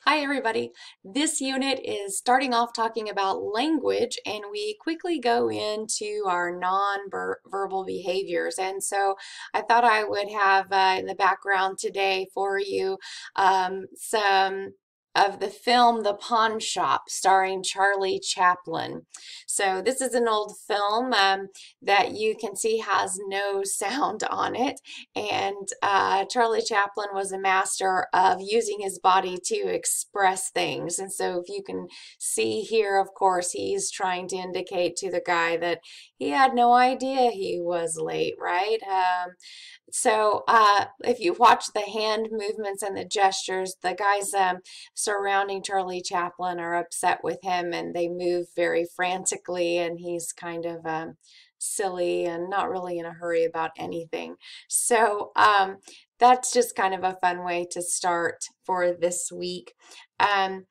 Hi everybody. This unit is starting off talking about language and we quickly go into our non-verbal behaviors. And so I thought I would have in the background today for you some of the film The Pawn Shop starring Charlie Chaplin. So this is an old film that you can see has no sound on it. And Charlie Chaplin was a master of using his body to express things. And so, if you can see here, of course, he's trying to indicate to the guy that he had no idea he was late, right? If you watch the hand movements and the gestures, the guys surrounding Charlie Chaplin are upset with him and they move very frantically, and he's kind of silly and not really in a hurry about anything. So that's just kind of a fun way to start for this week. Um,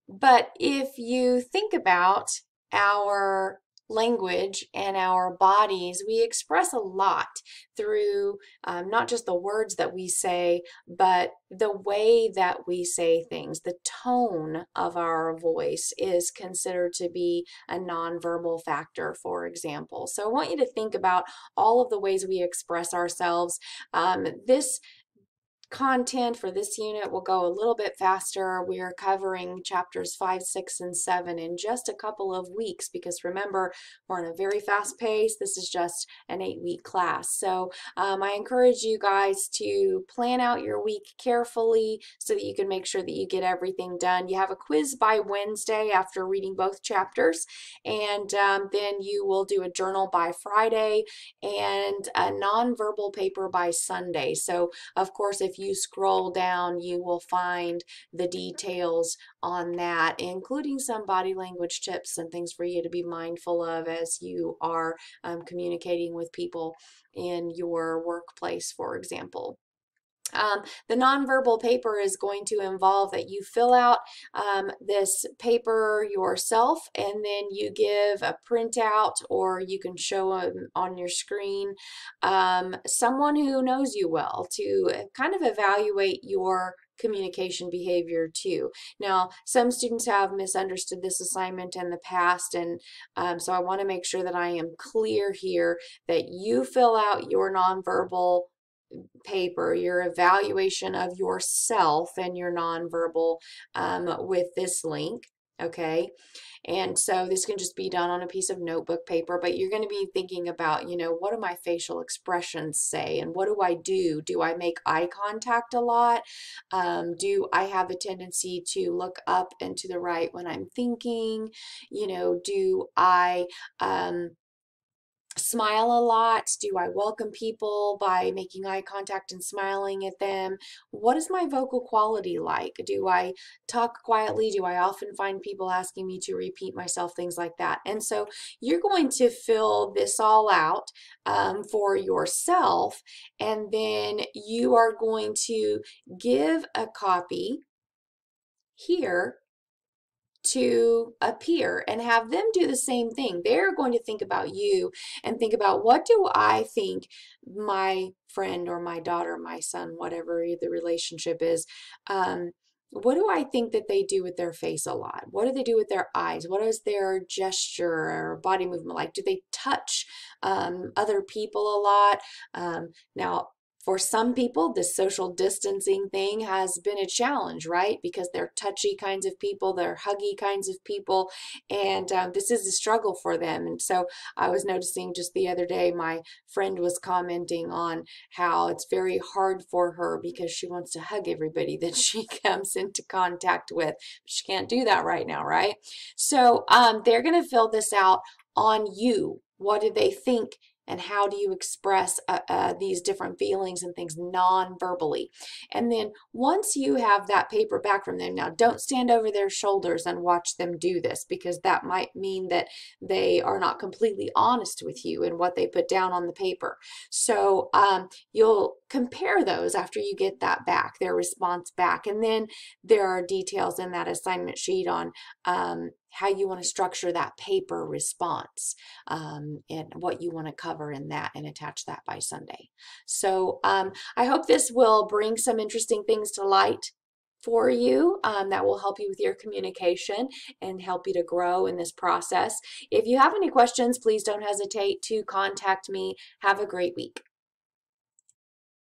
but if you think about our language and our bodies, we express a lot through not just the words that we say, but the way that we say things. The tone of our voice is considered to be a nonverbal factor, for example. So I want you to think about all of the ways we express ourselves. This content for this unit will go a little bit faster. We are covering chapters 5, 6, and 7 in just a couple of weeks because remember, we're on a very fast pace. This is just an 8-week class. So I encourage you guys to plan out your week carefully so that you can make sure that you get everything done. You have a quiz by Wednesday after reading both chapters, and then you will do a journal by Friday and a nonverbal paper by Sunday. So of course, if you scroll down, you will find the details on that, including some body language tips and things for you to be mindful of as you are communicating with people in your workplace, for example. The nonverbal paper is going to involve that you fill out this paper yourself and then you give a printout or you can show on your screen someone who knows you well to kind of evaluate your communication behavior too. Now, some students have misunderstood this assignment in the past, and so I want to make sure that I am clear here that you fill out your nonverbal paper, your evaluation of yourself and your nonverbal with this link. Okay, and so this can just be done on a piece of notebook paper, but you're going to be thinking about, what do my facial expressions say and what do I do? Do I make eye contact a lot? Do I have a tendency to look up and to the right when I'm thinking? Do I smile a lot? Do I welcome people by making eye contact and smiling at them? What is my vocal quality like? Do I talk quietly? Do I often find people asking me to repeat myself? Things like that. And so you're going to fill this all out for yourself, and then you are going to give a copy here to a peer and have them do the same thing. They're going to think about you and think about, what do I think my friend or my daughter, my son, whatever the relationship is, what do I think that they do with their face a lot? What do they do with their eyes? What is their gesture or body movement like? Do they touch other people a lot? Now, for some people, this social distancing thing has been a challenge, right? Because they're touchy kinds of people, they're huggy kinds of people, and this is a struggle for them. And so I was noticing just the other day, my friend was commenting on how it's very hard for her because she wants to hug everybody that she comes into contact with. She can't do that right now, right? So they're going to fill this out on you. What do they think? And how do you express these different feelings and things non-verbally? And then once you have that paper back from them, now don't stand over their shoulders and watch them do this, because that might mean that they are not completely honest with you in what they put down on the paper. So you'll compare those after you get that back, their response back. And then there are details in that assignment sheet on how you want to structure that paper response and what you want to cover in that, and attach that by Sunday. So I hope this will bring some interesting things to light for you that will help you with your communication and help you to grow in this process. If you have any questions, please don't hesitate to contact me. Have a great week.